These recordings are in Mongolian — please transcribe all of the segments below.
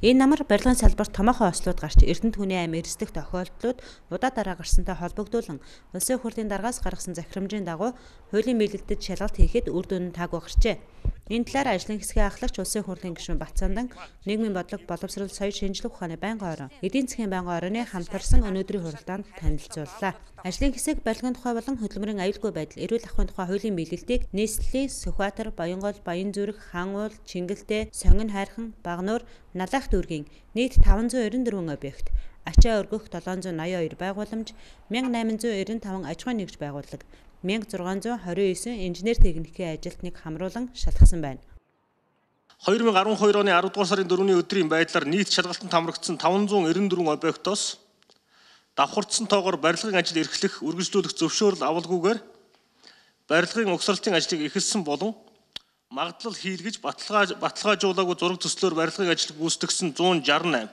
Энэ намар барилгын салбарт томоохон ослууд гарч Эрдэнэ түүний аймаг эрсдэх тохиолдлууд удаа дараа гарсантай холбогдуулан улсын хурлын даргаас гаргасан захирамжийн дагуу хуулийн мэйлэлтэд шалгалт хийхэд үр дүн нь таагүй гарчээ. Энэ талаар ажлын хэсгийн ахлагч улсын хурлын гишүүн Батцаандан нийгмийн бодлого боловсрол соёл шинжилгээ ухааны байнгын орон эдийн засгийн байнгын орны хамтарсан өнөөдрийн хуралдаанд танилцууллаа. Ажлын хэсэг барилгын тухай болон хөдөлмөрийн аюулгүй байдал, эрүүл ахуйн тухай хуулийн мэйлэлтийг нийслэлийн Сүхбаатар, Баянгол, Баянзүрх, Хаан уул, Чингэлтэй, Сонгон хайрхан, Багнуур, Налайх дүүргийн нийт 594 объект, ачаа өргөх 782 байгууламж, 1895 аж ахуйн нэгж байгууллага, 1629 инженер техникийн ажилтныг хамруулан шалгасан байна. 2012 оны 10 дугаар сарын 4-ний өдрийн байдлаар нийт шалгалтанд хамрагдсан 594 объектоос давхардсан тоогоор барилгын ажил эрхлэх, үргэлжлүүлэх зөвшөөрөл авалгүйгээр барилгын угсралтын ажлыг эхэлсэн болон магадлал хийлгэж баталгаажуулаагүй зураг төслөөр барилгын ажил гүйцэтгэсэн 168,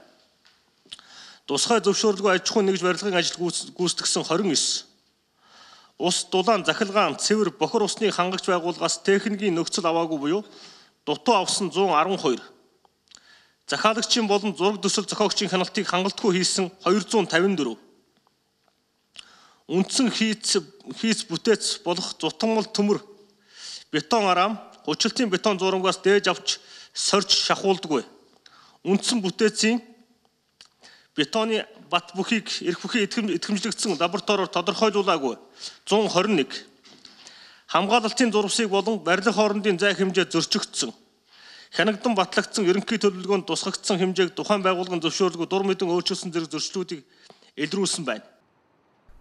тусгай зөвшөөрлгүй аж ахуйн нэгж барилгын ажил гүйцэтгэсэн 29, ус, дулаан, захилгаан, цэвэр, бохор усны хангагч байгууллагаас техникийн нөхцөл аваагүй буюу дутуу авсан 112, захиалагчийн болон зураг төсөл зохиогчийн хяналтыг хангалтгүй хийсэн 254, үндсэн хийц бүтээц болох зутамл төмөр, бетон арам, хүчлэлтийн бетон зурангаас дээж авч сорж шахуулдаггүй, үндсэн бүтээцийн бетоны бат бүхийг эрх бүхий идэвхжлэгдсэн лабораториор тодорхойлуулаагүй 121, хамгаалалтын зурвсыг болон барилга хоорондын зай хэмжээ зөрчигдсөн, хянагдан батлагдсан ерөнхий төлөвлөгөөнд тусгагдсан хэмжээг тухайн байгууллагын зөвшөөрлгүй дур мэдэн өөрчилсөн зэрэг зөрчлүүдийг илрүүлсэн байна.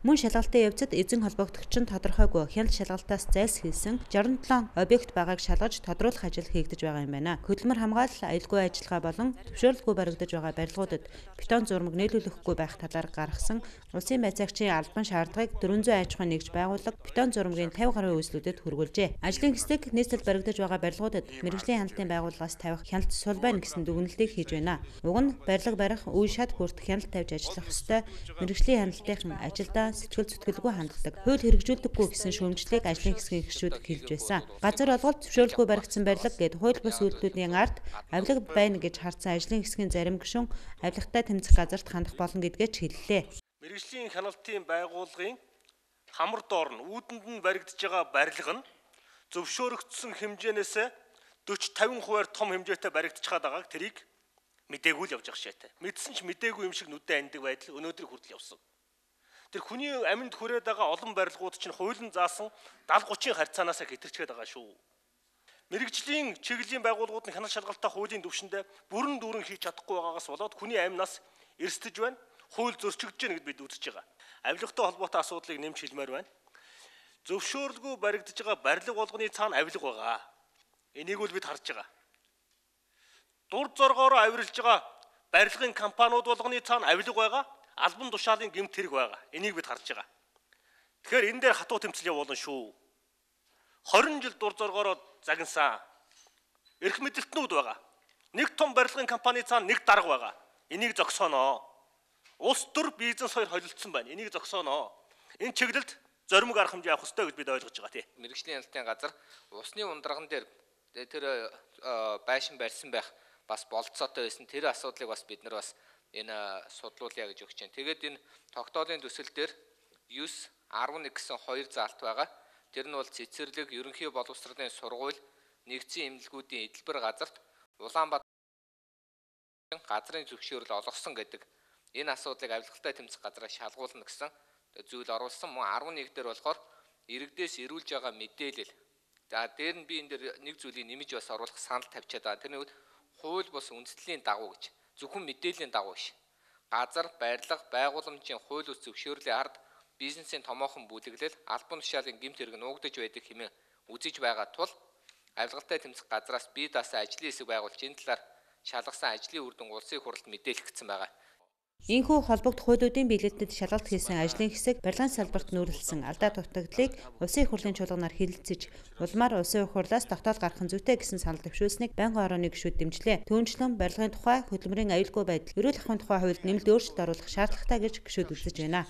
Мөн шалгалтын явцад эзэн холбогдогч нь тодорхойгүй хяналт шалгалтаас зайлсхийсэн 67 объект байгааг шалгаж тодруулах ажил хийгдэж байгаа юм байна. Хөдөлмөр хамгаалал, аюулгүй ажиллагаа болон зөвшөөрлгүй баригдаж байгаа барилгуудад бетон зурмаг нийлүүлэхгүй байх талаар гаргасан улсын байцаагчийн албан шаардлагыг 400 аж ахуйн нэгж байгууллага бетон зурмгийн 50 гаруй үйлслүүдэд хүргүүлжээ. Ажлын хэсэг нийслэл баригдаж байгаа барилгуудад мэргэжлийн хяналтын байгууллагаас тавих хяналт сул байна гэсэн дүгнэлтийг хийж байна. Уг нь барилга барих, үе шат хүртэх хяналт тавьж ажиллах ёстой мэргэжлийн хяналтын ажилдаа сэтгэл зүтгэлгүй ханддаг, хууль хэрэгжүүлдэггүй гэсэн шүүмжлэлийг ажлын хэсгийн гишүүд хэлж байсан. Газар олголт зөвшөөрлгүй баригдсан барилга гэд хууль бус үйлдэлүүдийн ард авилга байна гэж хардсан ажлын хэсгийн зарим гишүүн авилгатай тэмцэх газарт хандах болно гэдгээ ч хэллээ. Мэргэжлийн хяналтын байгууллагын хамар доор нь үүдэнд нь баригдаж байгаа барилга нь зөвшөөрөгдсөн хэмжээнээс 40-50% том хэмжээтэй баригдаж байгааг тэрийг мэдээгүй л явж байгаа шээтэй. Мэдсэн ч мэдээгүй юм шиг нүдэн андаг байдал өнөөдөр хүртэл явсан. Тэр хүний аминд хүрээд байгаа олон барилгууд чинь хуулийн заасан 70-30-ийн харьцаанаасаа хэтэрчгээд байгаа шүү. Мэргэжлийн чиглэлийн байгууллагууд нь хяналт шалгалтаа хуулийн түвшиндээ бүрэн дүүрэн хийж чадахгүй байгаагаас болоод хүний амнаас эрсдэж байна. Хууль зөрчигдөж байна гэд бид үзэж байгаа. Авилгатай холбоотой асуудлыг нэмж хэлмээр байна. Зөвшөөрлгүй баригдаж байгаа барилга болгоны цаана авилга байгаа. Энийг л бид харж байгаа. Дур зоргоороо авирлж байгаа барилгын компаниуд болгоны цаана авилга байгаа. Албан тушаалын гэмт хэрэг байгаа. Энийг бид харж байгаа. Тэгэхээр энэ дээр хатуу тэмцэл явуулна шүү. 20 жил дур зоргоороо загнасан эрх мэдэлтнүүд байгаа. Нэг том барилгын компани цаана нэг дарга байгаа. Энийг зогсооноо. Улс төр бизнес хоёр холилдсон байна. Энийг зогсооноо. Энэ чиглэлд зоримог арга хэмжээ авах ёстой гэж бид ойлгож байгаа тий. Мэргэжлийн хяналтын газар усны ундраган дээр тэр байшин барьсан байх бас болцоотой байсан. Тэр асуудлыг бас бид нар бас энэ судлуулъя гэж өгч байна. Тэгээд энэ тогтоолын төсөл дээр 9, 11 гэсэн 2 заалт байгаа. Тэр нь бол цэцэрлэг, ерөнхий боловсролын сургууль, нэгдсэн эмнэлгүүдийн эдэлбэр газарт Улаанбаатар газрын зөвшөөрөл олгосон гэдэг энэ асуудлыг авилгалтай тэмцэх газраас шалгуулна гэсэн зүйл оруулсан. Мөн 11 дээр болохоор иргэдээс ирүүлж байгаа мэдээлэл. За дээр нь би энэ дээр нэг зүйлийг нэмж бас оруулах санал тавьчаад байгаа. Тэрний хууль бус үндэслэлийн дагуу гэж. Зөвхөн мэдээллийн дагуу биш. Газар, барилга, байгууламжийн хууль ус зөвшөөрлийн ард бизнесийн томоохон бүлэглэл, албан тушаалын гэмт хэрэг нуугдаж байдаг хэмээн үзэж байгаа тул авилгалтай тэмцэх газраас бие даасан ажлын хэсэг байгуулж энэ талаар шалгасан ажлын үр дүн улсын хурлд мэдээлэх гэсэн байгаа. Ийхүү холбогд хуулиудын биелэлтэд шалгалт хийсэн ажлын хэсэг барилгын салбарт нүүрлсэн алдаа дутагдлыг улсын хурлын чуулганаар хэлэлцэж, улмаар улсын хурлаас тогтоол гаргах зүйтэй гэсэн санал төвшүүлсэнийг байнгын орооны гишүүд дэмжлээ. Түүнчлэн барилгын тухай, хөдөлмөрийн аюулгүй байдал, эрүүл ахуйн тухай хуульд нэмэлт өөрчлөлт оруулах шаардлагатай гэж гишүүд үзэж байна.